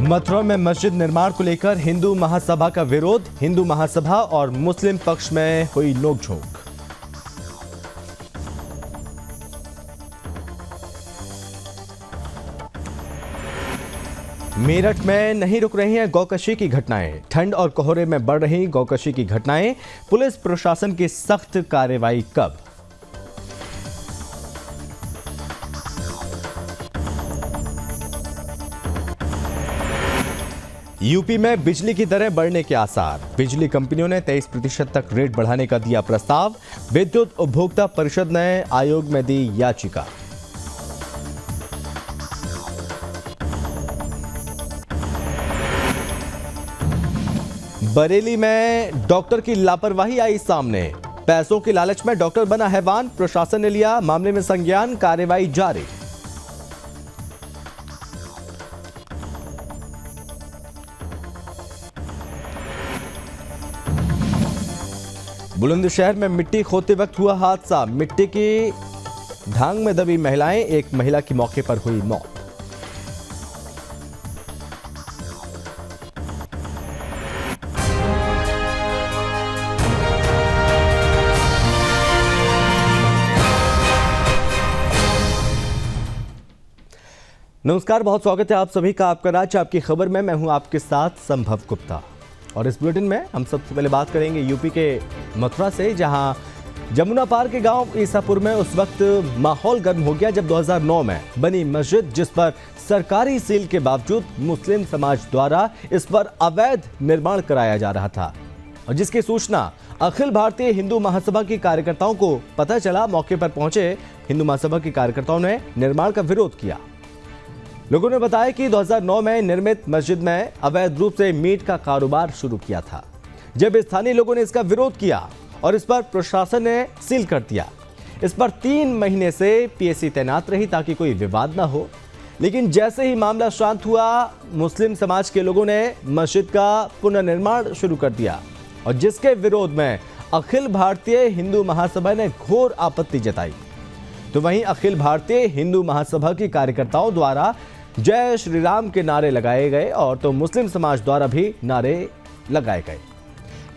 मथुरा में मस्जिद निर्माण को लेकर हिंदू महासभा का विरोध। हिंदू महासभा और मुस्लिम पक्ष में हुई नोकझोंक। मेरठ में नहीं रुक रही हैं गौकशी की घटनाएं। ठंड और कोहरे में बढ़ रही गौकशी की घटनाएं। पुलिस प्रशासन की सख्त कार्रवाई कब? यूपी में बिजली की दरें बढ़ने के आसार। बिजली कंपनियों ने 23% तक रेट बढ़ाने का दिया प्रस्ताव। विद्युत उपभोक्ता परिषद ने आयोग में दी याचिका। बरेली में डॉक्टर की लापरवाही आई सामने। पैसों की लालच में डॉक्टर बना हैवान। प्रशासन ने लिया मामले में संज्ञान। कार्रवाई जारी। बुलंदशहर में मिट्टी खोदते वक्त हुआ हादसा। मिट्टी की ढांग में दबी महिलाएं। एक महिला की मौके पर हुई मौत। नमस्कार, बहुत स्वागत है आप सभी का आपका राज्य आपकी खबर में। मैं हूं आपके साथ संभव गुप्ता और इस बुलेटिन में हम सबसे पहले बात करेंगे यूपी के मथुरा से, जहां जमुना पार के गांव ईसापुर में उस वक्त माहौल गर्म हो गया जब 2009 में बनी मस्जिद, जिस पर सरकारी सील के बावजूद मुस्लिम समाज द्वारा इस पर अवैध निर्माण कराया जा रहा था और जिसकी सूचना अखिल भारतीय हिंदू महासभा के कार्यकर्ताओं को पता चला। मौके पर पहुंचे हिंदू महासभा के कार्यकर्ताओं ने निर्माण का विरोध किया। लोगों ने बताया कि 2009 में निर्मित मस्जिद में अवैध रूप से मीट का कारोबार शुरू किया था। जब स्थानीय लोगों ने इसका विरोध किया और इस पर प्रशासन ने सील कर दिया। इस पर 3 महीने से पीएसी तैनात रही ताकि कोई विवाद ना हो, लेकिन जैसे ही मामला शांत हुआ, मुस्लिम समाज के लोगों ने मस्जिद का पुनर्निर्माण शुरू कर दिया और जिसके विरोध में अखिल भारतीय हिंदू महासभा ने घोर आपत्ति जताई। तो वहीं अखिल भारतीय हिंदू महासभा के कार्यकर्ताओं द्वारा जय श्री राम के नारे लगाए गए और तो मुस्लिम समाज द्वारा भी नारे लगाए गए।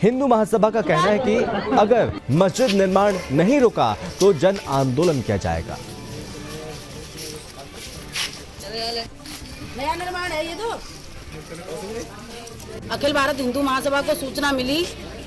हिंदू महासभा का कहना है कि अगर मस्जिद निर्माण नहीं रुका तो जन आंदोलन किया जाएगा। नया निर्माण है ये तो। अखिल भारत हिंदू महासभा को सूचना मिली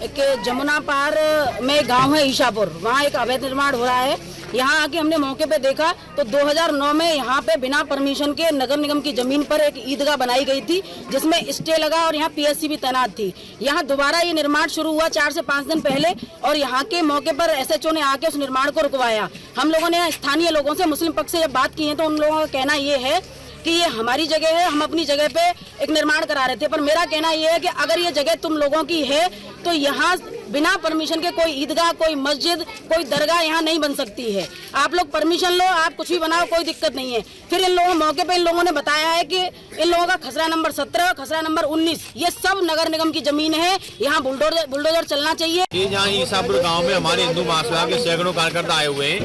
कि जमुना पार में गांव है ईशापुर, वहाँ एक अवैध निर्माण हो रहा है। यहाँ आके हमने मौके पे देखा तो 2009 में यहाँ पे बिना परमिशन के नगर निगम की जमीन पर एक ईदगाह बनाई गई थी जिसमें स्टे लगा और यहाँ पीएससी भी तैनात थी। यहाँ दोबारा ये निर्माण शुरू हुआ 4 से 5 दिन पहले और यहाँ के मौके पर एसएचओ ने आके उस निर्माण को रुकवाया। हम लोगों ने स्थानीय लोगों से, मुस्लिम पक्ष से जब बात की है तो उन लोगों का कहना ये है कि ये हमारी जगह है, हम अपनी जगह पे एक निर्माण करा रहे थे। पर मेरा कहना ये है कि अगर ये जगह तुम लोगों की है तो यहाँ बिना परमिशन के कोई ईदगाह, कोई मस्जिद, कोई दरगाह यहाँ नहीं बन सकती है। आप लोग परमिशन लो, आप कुछ भी बनाओ, कोई दिक्कत नहीं है। फिर इन लोगों मौके पे इन लोगों ने बताया है कि इन लोगों का खसरा नंबर 17, खसरा नंबर 19 ये सब नगर निगम की जमीन है, यहाँ बुलडोजर चलना चाहिए। यहाँ ईसापुर गाँव में हमारे हिंदू महासभा के सैकड़ों कार्यकर्ता आए हुए हैं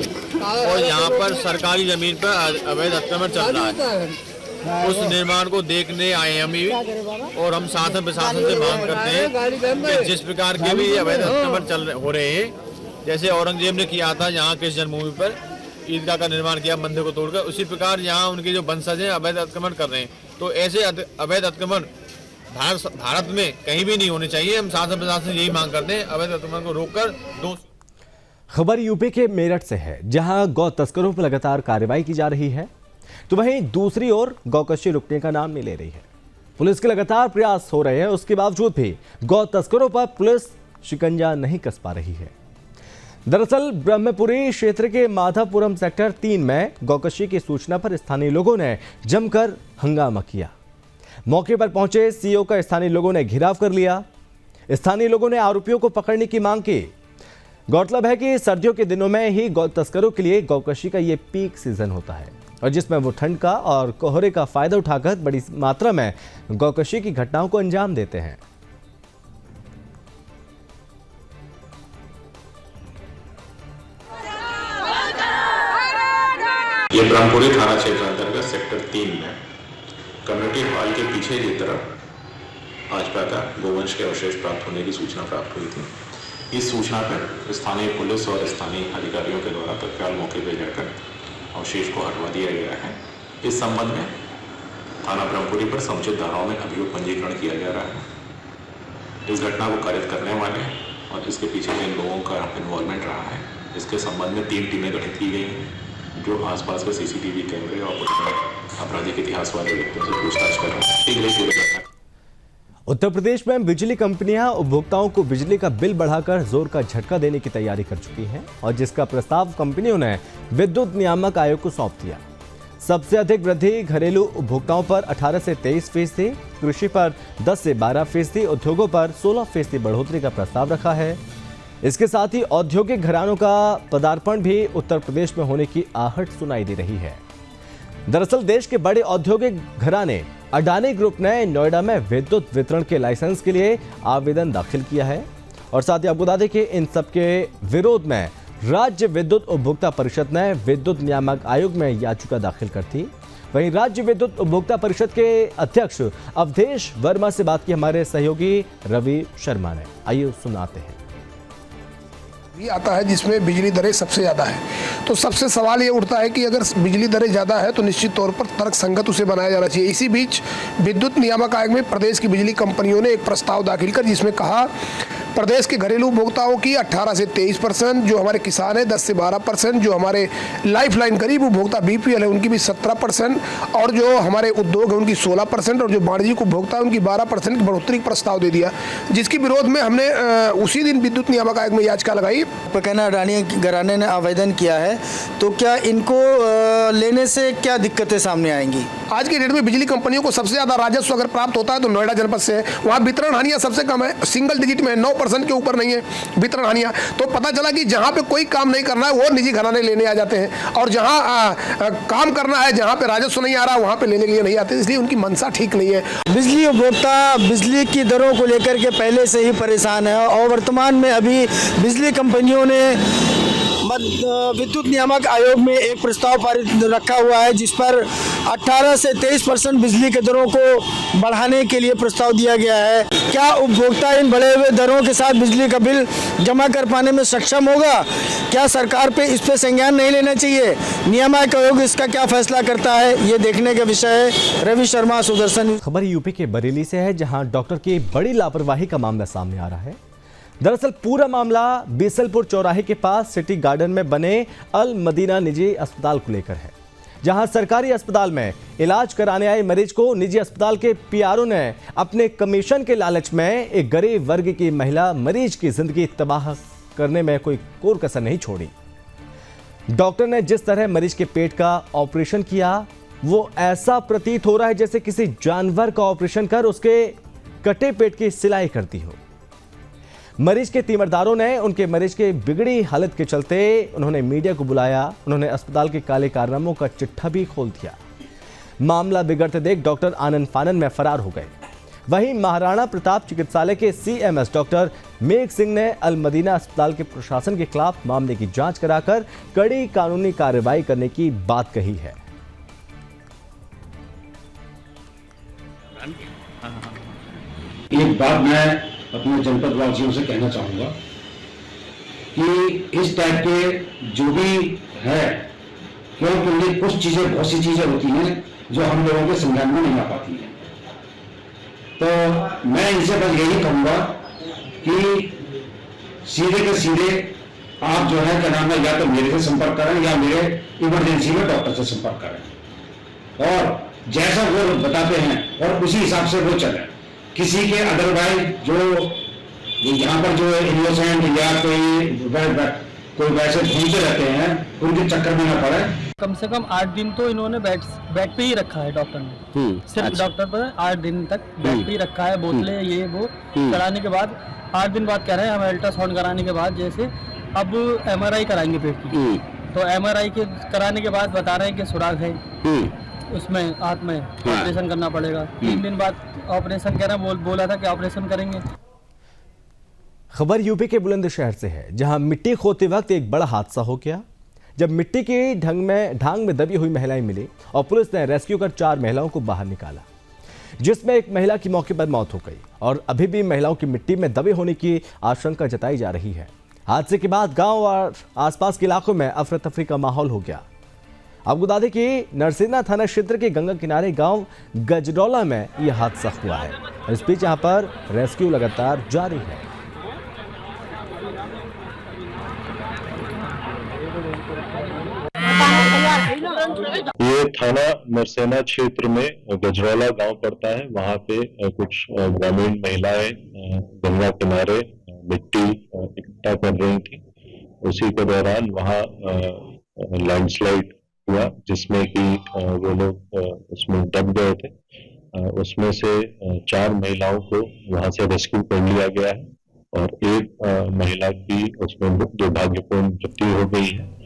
और यहाँ पर सरकारी जमीन पर अवैध अतिक्रमण चल रहा है। उस निर्माण को देखने आए हम भी और हम शासन प्रशासन से मांग करते हैं कि जिस प्रकार के भी अवैध अतिक्रमण हो रहे हैं, जैसे औरंगजेब ने किया था यहाँ के जन्मभूमि पर ईदगाह का निर्माण किया मंदिर को तोड़कर, उसी प्रकार यहाँ उनके जो वंशज हैं अवैध अतिक्रमण कर रहे हैं। तो ऐसे अवैध अतिक्रमण भारत में कहीं भी नहीं होने चाहिए। हम शासन प्रशासन यही मांग करते हैं, अवैध अतिक्रमण को रोककर। खबर यूपी के मेरठ से है, जहां गौ तस्करों पर लगातार कार्रवाई की जा रही है, तो वहीं दूसरी ओर गौकशी रुकने का नाम नहीं ले रही है। पुलिस के लगातार प्रयास हो रहे हैं, उसके बावजूद भी गौ तस्करों पर पुलिस शिकंजा नहीं कस पा रही है। दरअसल ब्रह्मपुरी क्षेत्र के माधवपुरम सेक्टर 3 में गौकशी की सूचना पर स्थानीय लोगों ने जमकर हंगामा किया। मौके पर पहुंचे सीओ का स्थानीय लोगों ने घेराव कर लिया। स्थानीय लोगों ने आरोपियों को पकड़ने की मांग की। गौरतलब है कि सर्दियों के दिनों में ही गौ तस्करों के लिए गौकशी का ये पीक सीजन होता है और जिसमें वो ठंड का और कोहरे का फायदा उठाकर बड़ी मात्रा में गौकशी की घटनाओं को अंजाम देते हैं। ये ब्रह्मपुरी थाना क्षेत्र अंतर्गत सेक्टर 3 में कम्युनिटी हॉल के पीछे की तरफ आज प्रातः गोवंश के अवशेष प्राप्त होने की सूचना प्राप्त हुई थी। इस सूचना पर स्थानीय पुलिस और स्थानीय अधिकारियों के द्वारा तत्काल मौके पर जाकर अवशेष को हटवा दिया गया है। इस संबंध में थाना ब्रह्मपुरी पर समुचित धाराओं में अभियोग पंजीकरण किया जा रहा है। इस घटना को कारित करने वाले और इसके पीछे जिन लोगों का इन्वॉल्वमेंट रहा है, इसके संबंध में 3 टीमें गठित की गई हैं, जो आसपास के सीसीटीवी कैमरे और आपराधिक इतिहास वाले व्यक्तियों से पूछताछ कर रहे हैं। शीघ्र ही पूरे घटना। उत्तर प्रदेश में बिजली कंपनियां उपभोक्ताओं को बिजली का बिल बढ़ाकर जोर का झटका देने की तैयारी कर चुकी हैं और जिसका प्रस्ताव कंपनियों ने विद्युत नियामक आयोग को सौंप दिया। सबसे अधिक वृद्धि घरेलू उपभोक्ताओं पर 18 से 23%, कृषि पर 10 से 12%, उद्योगों पर 16% बढ़ोतरी का प्रस्ताव रखा है। इसके साथ ही औद्योगिक घरानों का पदार्पण भी उत्तर प्रदेश में होने की आहट सुनाई दे रही है। दरअसल देश के बड़े औद्योगिक घराने अडानी ग्रुप ने नोएडा में विद्युत वितरण के लाइसेंस के लिए आवेदन दाखिल किया है और साथ ही आपको बता दें कि इन सबके विरोध में राज्य विद्युत उपभोक्ता परिषद ने विद्युत नियामक आयोग में याचिका दाखिल कर थी। वहीं राज्य विद्युत उपभोक्ता परिषद के अध्यक्ष अवधेश वर्मा से बात की हमारे सहयोगी रवि शर्मा ने। आइए सुनाते हैं। आता है जिसमें बिजली दरें सबसे ज़्यादा है, तो सबसे सवाल ये उठता है कि अगर बिजली दरें ज़्यादा है तो निश्चित तौर पर तर्कसंगत उसे बनाया जाना चाहिए। इसी बीच विद्युत नियामक आयोग में प्रदेश की बिजली कंपनियों ने एक प्रस्ताव दाखिल कर जिसमें कहा प्रदेश के घरेलू उपभोक्ताओं की 18 से 23%, जो हमारे किसान है 10 से 12%, जो हमारे लाइफलाइन गरीब उपभोक्ता बीपीएल है उनकी भी 17% और जो हमारे उद्योग है उनकी 16% और जो वाणिज्यिक उपभोक्ता है उनकी 12% की बढ़ोतरी प्रस्ताव दे दिया, जिसके विरोध में हमने उसी दिन विद्युत नियामक आयोग में याचिका लगाई। कहना अडानी घराने ने आवेदन किया है, तो क्या इनको लेने से क्या दिक्कतें सामने आएंगी? आज के डेट में बिजली कंपनियों को सबसे ज्यादा राजस्व अगर प्राप्त होता है तो नोएडा जनपद से है। वहाँ वितरण हानियां सबसे कम है, सिंगल डिजिट में 9% के ऊपर नहीं है वितरण हानियां। तो पता चला कि जहाँ पे कोई काम नहीं करना है वो निजी घराने लेने आ जाते हैं और जहाँ काम करना है, जहाँ पे राजस्व नहीं आ रहा वहाँ पे लेने के लिए नहीं आते, इसलिए उनकी मंशा ठीक नहीं है। बिजली उपभोक्ता बिजली की दरों को लेकर के पहले से ही परेशान है और वर्तमान में अभी बिजली कंपनियों ने विद्युत नियामक आयोग में एक प्रस्ताव पारित रखा हुआ है जिस पर 18 से 23% बिजली के दरों को बढ़ाने के लिए प्रस्ताव दिया गया है। क्या उपभोक्ता इन बढ़े हुए दरों के साथ बिजली का बिल जमा कर पाने में सक्षम होगा? क्या सरकार पे इस पे संज्ञान नहीं लेना चाहिए? नियामक आयोग इसका क्या फैसला करता है, ये देखने का विषय है। रवि शर्मा, सुदर्शन। खबर यूपी के बरेली से है जहां डॉक्टर की बड़ी लापरवाही का मामला सामने आ रहा है। दरअसल पूरा मामला बीसलपुर चौराहे के पास सिटी गार्डन में बने अल मदीना निजी अस्पताल को लेकर है, जहां सरकारी अस्पताल में इलाज कराने आए मरीज को निजी अस्पताल के पीआरओ ने अपने कमीशन के लालच में एक गरीब वर्ग की महिला मरीज की जिंदगी तबाह करने में कोई कोर कसर नहीं छोड़ी। डॉक्टर ने जिस तरह मरीज के पेट का ऑपरेशन किया वो ऐसा प्रतीत हो रहा है जैसे किसी जानवर का ऑपरेशन कर उसके कटे पेट की सिलाई करती हो। मरीज के तीमरदारों ने उनके मरीज के बिगड़ी हालत के चलते उन्होंने मीडिया को बुलाया। उन्होंने अस्पताल के काले कारनामों का चिट्ठा भी खोल दिया। मामला बिगड़ते देख डॉक्टर आनन फानन में फरार हो गए। वहीं महाराणा प्रताप चिकित्सालय के सीएमएस डॉक्टर मेघ सिंह ने अल मदीना अस्पताल के प्रशासन के खिलाफ मामले की जांच कराकर कड़ी कानूनी कार्रवाई करने की बात कही है। एक बात मैं अपने जनपद वासियों से कहना चाहूंगा कि इस टाइप के जो भी है, क्योंकि कुछ चीजें, बहुत सी चीजें होती हैं जो हम लोगों के संज्ञान में नहीं आ पाती हैं। तो मैं इनसे बस यही कहूंगा कि सीधे के सीधे आप जो है क्या नाम है, या तो मेरे से संपर्क करें या मेरे इमरजेंसी में डॉक्टर से संपर्क करें और जैसा वो बताते हैं और उसी हिसाब से वो चले। किसी के अदरवाइज जो यहाँ पर जो इनोसेंट या कोई वैसे घूमते रहते हैं उनके चक्कर में न पड़े। कम से कम 8 दिन तो इन्होंने बेड पे ही रखा है डॉक्टर ने। सिर्फ अच्छा। डॉक्टर पर 8 दिन तक बेड पे ही रखा है। बोतलें ये वो कराने के बाद 8 दिन बाद कह रहे हैं हम अल्ट्रासाउंड कराने के बाद जैसे अब MRI कराएंगे पेट की। तो MRI के कराने के बाद बता रहे हैं कि सुराग है उसमें हाथ में, ऑपरेशन करना पड़ेगा। 3 दिन बाद ऑपरेशन कह रहे हैं, बोला था कि ऑपरेशन करेंगे। खबर यूपी के बुलंदशहर से है जहां मिट्टी खोदते वक्त एक बड़ा हादसा हो गया जब मिट्टी की ढांग में दबी हुई महिलाएं मिली और पुलिस ने रेस्क्यू कर 4 महिलाओं को बाहर निकाला, जिसमें एक महिला की मौके पर मौत हो गई और अभी भी महिलाओं की मिट्टी में दबे होने की आशंका जताई जा रही है। हादसे के बाद गांव और आसपास के इलाकों में अफरा तफरी का माहौल हो गया। आपको बता दें कि नरसिंगा थाना क्षेत्र के गंगा किनारे गांव गजडौला में यह हादसा हुआ है। इस बीच यहां पर रेस्क्यू लगातार जारी है। ये थाना नरसेना क्षेत्र में गजरौला गांव पड़ता है। वहां पे कुछ ग्रामीण महिलाएं गंगा किनारे मिट्टी इकट्ठा कर रही थी। उसी के दौरान वहां लैंडस्लाइड हुआ, जिसमें कि वो लोग उसमें दब गए थे। उसमें से 4 महिलाओं को वहां से रेस्क्यू कर लिया गया है और एक महिला की उसमें दुर्भाग्यपूर्ण मृत्यु हो गई है।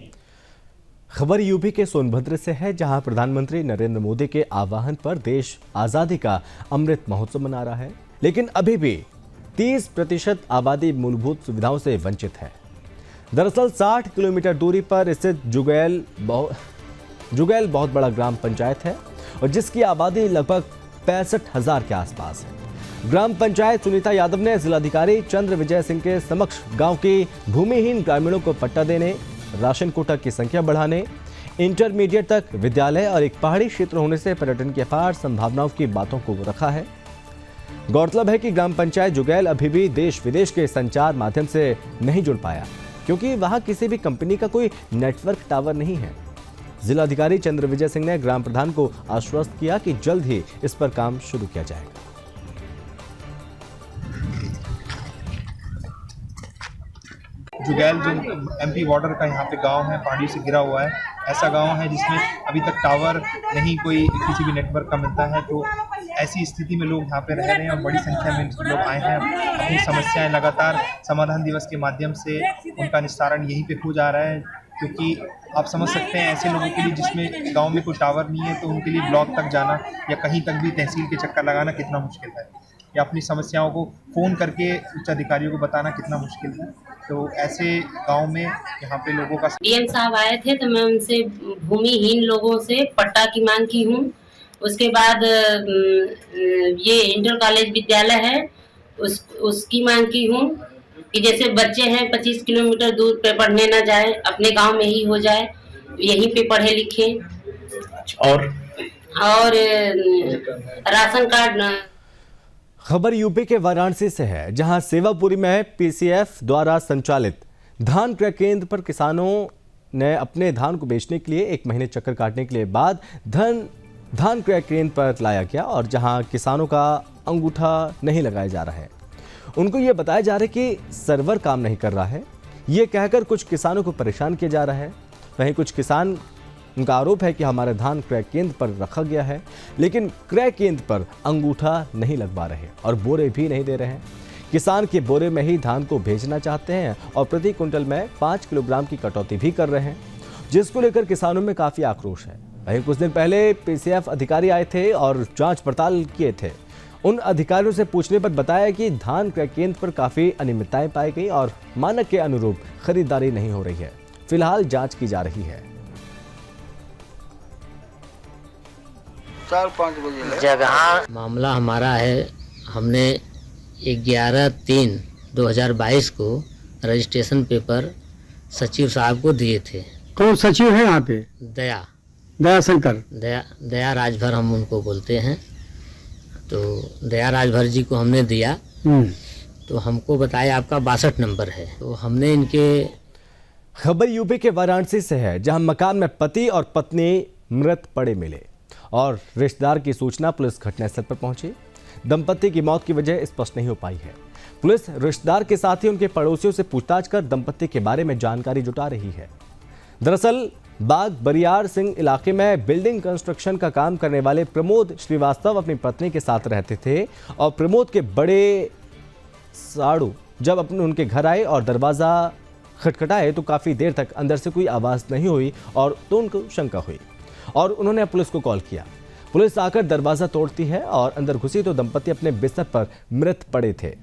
खबर यूपी के सोनभद्र से है, जहां प्रधानमंत्री नरेंद्र मोदी के आह्वान पर देश आजादी का अमृत महोत्सव मना रहा है, लेकिन अभी भी 30% आबादी मूलभूत सुविधाओं से वंचित है। दरअसल 60 किलोमीटर दूरी पर स्थित जुगैल बहुत बड़ा ग्राम पंचायत है और जिसकी आबादी लगभग 65,000 के आसपास है। ग्राम पंचायत सुनीता यादव ने जिलाधिकारी चंद्र विजय सिंह के समक्ष गांव की भूमिहीन ग्रामीणों को पट्टा देने, राशन कोटा की संख्या बढ़ाने, इंटरमीडिएट तक विद्यालय और एक पहाड़ी क्षेत्र होने से पर्यटन की अपार संभावनाओं की बातों को रखा है। गौरतलब है कि ग्राम पंचायत जुगैल अभी भी देश विदेश के संचार माध्यम से नहीं जुड़ पाया, क्योंकि वहां किसी भी कंपनी का कोई नेटवर्क टावर नहीं है। जिलाधिकारी चंद्र विजय सिंह ने ग्राम प्रधान को आश्वस्त किया कि जल्द ही इस पर काम शुरू किया जाएगा। जुगैल जो एमपी बॉर्डर का यहाँ पे गांव है, पहाड़ी से घिरा हुआ है, ऐसा गांव है जिसमें अभी तक टावर नहीं कोई किसी भी नेटवर्क का मिलता है। तो ऐसी स्थिति में लोग यहाँ पे रह रहे हैं और बड़ी संख्या में लोग आए हैं। अपनी समस्याएं लगातार समाधान दिवस के माध्यम से उनका निस्तारण यहीं पे हो जा रहा है, क्योंकि आप समझ सकते हैं ऐसे लोगों के लिए जिसमें गांव में कोई टावर नहीं है, तो उनके लिए ब्लॉक तक जाना या कहीं तक भी तहसील के चक्कर लगाना कितना मुश्किल है, या अपनी समस्याओं को फ़ोन करके उच्च अधिकारियों को बताना कितना मुश्किल है। तो ऐसे गांव में यहाँ पे लोगों का डीएम साहब आए थे, तो मैं उनसे भूमिहीन लोगों से पट्टा की मांग की हूँ। उसके बाद ये इंटर कॉलेज विद्यालय है, उसकी मांग की हूँ कि जैसे बच्चे हैं 25 किलोमीटर दूर पे पढ़ने ना जाए, अपने गांव में ही हो जाए, यहीं पे पढ़े लिखे। और राशन कार्ड। खबर यूपी के वाराणसी से है, जहां सेवापुरी में पीसीएफ द्वारा संचालित धान क्रय केंद्र पर किसानों ने अपने धान को बेचने के लिए 1 महीने चक्कर काटने के लिए बाद धान क्रय केंद्र पर लाया गया और जहां किसानों का अंगूठा नहीं लगाया जा रहा है। उनको ये बताया जा रहा है कि सर्वर काम नहीं कर रहा है, ये कहकर कुछ किसानों को परेशान किया जा रहा है। वहीं कुछ किसान, उनका आरोप है कि हमारे धान क्रय केंद्र पर रखा गया है, लेकिन क्रय केंद्र पर अंगूठा नहीं लगवा रहे और बोरे भी नहीं दे रहे हैं। किसान के बोरे में ही धान को भेजना चाहते हैं और प्रति क्विंटल में 5 किलोग्राम की कटौती भी कर रहे हैं, जिसको लेकर किसानों में काफ़ी आक्रोश है। वहीं कुछ दिन पहले पीसीएफ अधिकारी आए थे और जांच पड़ताल किए थे। उन अधिकारियों से पूछने पर बताया कि धान क्रय केंद्र पर काफ़ी अनियमितताएं पाई गई और मानक के अनुरूप खरीदारी नहीं हो रही है। फिलहाल जांच की जा रही है। 4-5 बजे जगह मामला हमारा है। हमने 11/3/2022 को रजिस्ट्रेशन पेपर सचिव साहब को दिए थे। कौन सचिव है यहाँ पे? दया शंकर, दया राजभर हम उनको बोलते हैं। तो दया राजभर जी को हमने दिया, तो हमको बताया आपका 62 नंबर है। तो हमने इनके। खबर यूपी के वाराणसी से है, जहां मकान में पति और पत्नी मृत पड़े मिले और रिश्तेदार की सूचना पुलिस घटनास्थल पर पहुंची। दंपति की मौत की वजह स्पष्ट नहीं हो पाई है। पुलिस रिश्तेदार के साथ ही उनके पड़ोसियों से पूछताछ कर दंपति के बारे में जानकारी जुटा रही है। दरअसल बाग बरियार सिंह इलाके में बिल्डिंग कंस्ट्रक्शन का काम करने वाले प्रमोद श्रीवास्तव अपनी पत्नी के साथ रहते थे और प्रमोद के बड़े साड़ू जब उनके घर आए और दरवाज़ा खटखटाए तो काफ़ी देर तक अंदर से कोई आवाज़ नहीं हुई और तो उनको शंका हुई और उन्होंने पुलिस को कॉल किया। पुलिस आकर दरवाज़ा तोड़ती है और अंदर घुसी तो दंपति अपने बिस्तर पर मृत पड़े थे।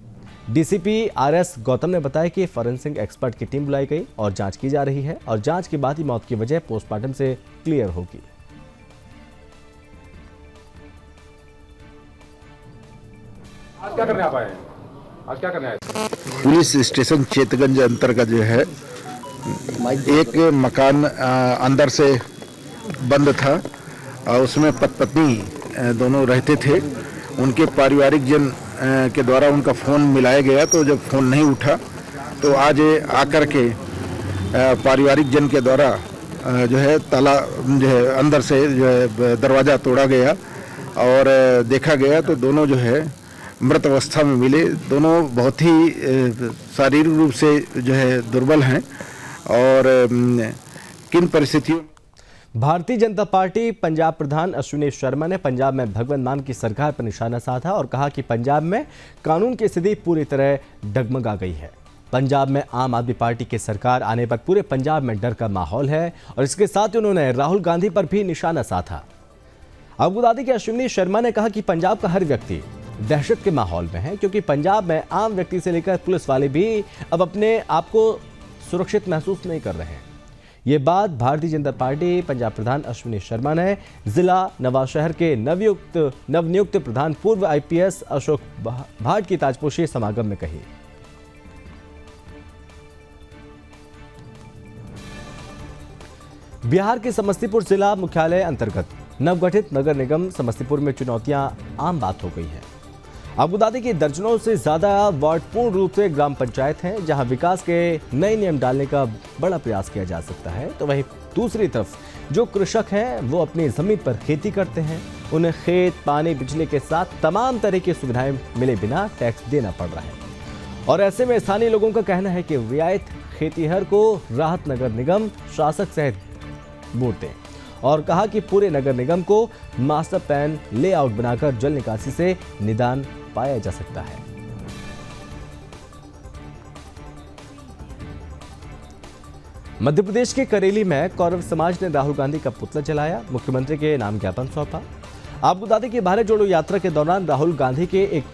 डीसीपी आरएस गौतम ने बताया कि फॉरेंसिक एक्सपर्ट की टीम बुलाई गई और जांच की जा रही है और जांच के बाद ही मौत की वजह पोस्टमार्टम से क्लियर होगी। आज क्या करने आप आए हैं? आज क्या करने आए? पुलिस स्टेशन चेतगंज अंतर्गत जो है एक मकान अंदर से बंद था और उसमें पत्नी दोनों रहते थे। उनके पारिवारिक जन के द्वारा उनका फ़ोन मिलाया गया, तो जब फ़ोन नहीं उठा तो आज आकर के पारिवारिक जन के द्वारा जो है ताला जो है अंदर से जो है दरवाज़ा तोड़ा गया और देखा गया तो दोनों जो है मृत अवस्था में मिले। दोनों बहुत ही शारीरिक रूप से जो है दुर्बल हैं और किन परिस्थितियों। भारतीय जनता पार्टी पंजाब प्रधान अश्विनी शर्मा ने पंजाब में भगवंत मान की सरकार पर निशाना साधा और कहा कि पंजाब में कानून की स्थिति पूरी तरह डगमगा गई है। पंजाब में आम आदमी पार्टी की सरकार आने पर पूरे पंजाब में डर का माहौल है और इसके साथ ही उन्होंने राहुल गांधी पर भी निशाना साधा। आपको बता दें कि अश्विनी शर्मा ने कहा कि पंजाब का हर व्यक्ति दहशत के माहौल में है, क्योंकि पंजाब में आम व्यक्ति से लेकर पुलिस वाले भी अब अपने आप को सुरक्षित महसूस नहीं कर रहे हैं। ये बात भारतीय जनता पार्टी पंजाब प्रधान अश्विनी शर्मा ने जिला नवाशहर के नवनियुक्त प्रधान पूर्व आईपीएस अशोक भाट की ताजपोशी समागम में कही। बिहार के समस्तीपुर जिला मुख्यालय अंतर्गत नवगठित नगर निगम समस्तीपुर में चुनौतियां आम बात हो गई हैं। आपको बता दें कि दर्जनों से ज्यादा वार्ड पूर्ण रूप से ग्राम पंचायत हैं, जहां विकास के नए नियम डालने का बड़ा प्रयास किया जा सकता है। तो वहीं दूसरी तरफ जो कृषक हैं वो अपनी जमीन पर खेती करते हैं, उन्हें खेत, पानी, बिजली के साथ तमाम तरह की सुविधाएं मिले बिना टैक्स देना पड़ रहा है। और ऐसे में स्थानीय लोगों का कहना है कि रियायत खेतीहर को राहत नगर निगम शासक सहित वोट दें और कहा कि पूरे नगर निगम को मास्टर प्लान लेआउट बनाकर जल निकासी से निदान पाया जा सकता है। मध्य प्रदेश के करेली में कौरव समाज ने राहुल गांधी का पुतला जलाया, मुख्यमंत्री के नाम ज्ञापन सौंपा। आपको बता दें कि भारत जोड़ो यात्रा के दौरान राहुल गांधी के एक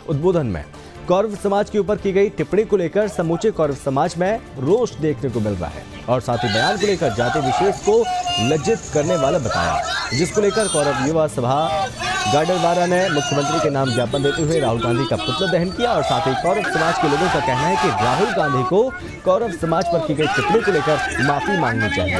उद्बोधन में कौरव समाज के ऊपर की गई टिप्पणी को लेकर समूचे कौरव समाज में रोष देखने को मिल रहा है और साथ ही बयान को लेकर जाति विशेष को लज्जित करने वाला बताया, जिसको लेकर कौरव युवा सभा गाडरवारा ने मुख्यमंत्री के नाम ज्ञापन देते हुए राहुल गांधी का पुतला दहन किया। और साथ ही कौरव समाज के लोगों का कहना है कि राहुल गांधी को कौरव समाज पर की गई टिप्पणी को लेकर माफी मांगनी चाहिए।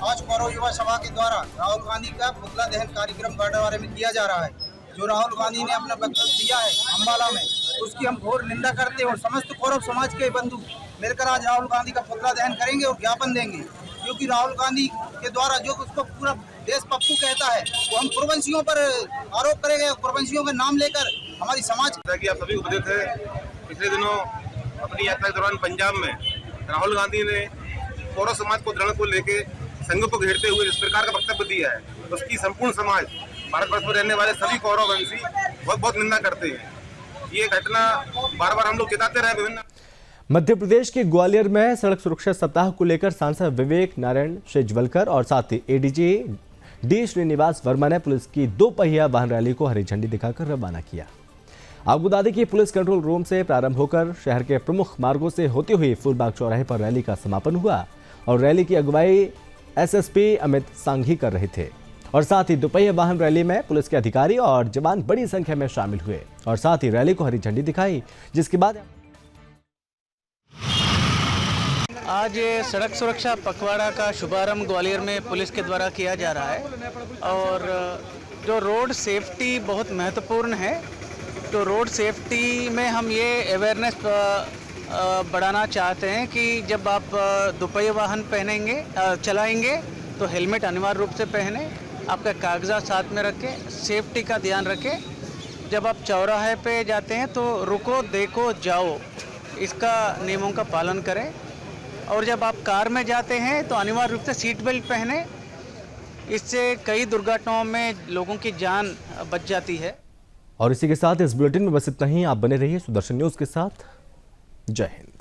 आज कौरव युवा सभा के द्वारा राहुल गांधी का पुतला दहन कार्यक्रम गाडरवारे में किया जा रहा है। जो राहुल गांधी ने अपना वक्तव्य दिया है अम्बाला में, उसकी हम घोर निंदा करते हैं और समस्त कौरव समाज के बंधु मिलकर आज राहुल गांधी का पुतला दहन करेंगे और ज्ञापन देंगे, क्योंकि राहुल गांधी के द्वारा जो उसको पूरा देश पप्पू कहता है वो हम कुरवंशियों पर आरोप करेंगे। कुरवंशियों का नाम लेकर हमारी समाज कि आप सभी उपस्थित थे। पिछले दिनों अपनी यात्रा के दौरान पंजाब में राहुल गांधी ने कौरव समाज को दृढ़ को लेके संघ को घेरते हुए जिस प्रकार का वक्तव्य दिया है, उसकी संपूर्ण समाज भारतवर्ष में रहने वाले सभी कौरववंशी बहुत बहुत निंदा करते हैं। ये घटना बार बार हम लोग चेताते रहे। विभिन्न मध्य प्रदेश के ग्वालियर में सड़क सुरक्षा सप्ताह को लेकर सांसद विवेक नारायण शेजवलकर और साथ ही एडीजी डी श्रीनिवास वर्मा ने पुलिस की 2 पहिया वाहन रैली को हरी झंडी दिखाकर रवाना किया। आपको बता दें कि पुलिस कंट्रोल रूम से प्रारंभ होकर शहर के प्रमुख मार्गों से होती हुई फूलबाग चौराहे पर रैली का समापन हुआ और रैली की अगुवाई एसएसपी अमित सांघी कर रहे थे। और साथ ही दोपहिया वाहन रैली में पुलिस के अधिकारी और जवान बड़ी संख्या में शामिल हुए और साथ ही रैली को हरी झंडी दिखाई, जिसके बाद आज सड़क सुरक्षा पखवाड़ा का शुभारंभ ग्वालियर में पुलिस के द्वारा किया जा रहा है और जो रोड सेफ्टी बहुत महत्वपूर्ण है, तो रोड सेफ्टी में हम ये अवेयरनेस बढ़ाना चाहते हैं कि जब आप दोपहिया वाहन चलाएंगे तो हेलमेट अनिवार्य रूप से पहने, आपका कागजात साथ में रखें, सेफ्टी का ध्यान रखें। जब आप चौराहे पे जाते हैं तो रुको, देखो, जाओ, इसका नियमों का पालन करें। और जब आप कार में जाते हैं तो अनिवार्य रूप से सीट बेल्ट पहने, इससे कई दुर्घटनाओं में लोगों की जान बच जाती है। और इसी के साथ इस बुलेटिन में बस इतना ही। आप बने रहिए सुदर्शन न्यूज़ के साथ। जय हिंद।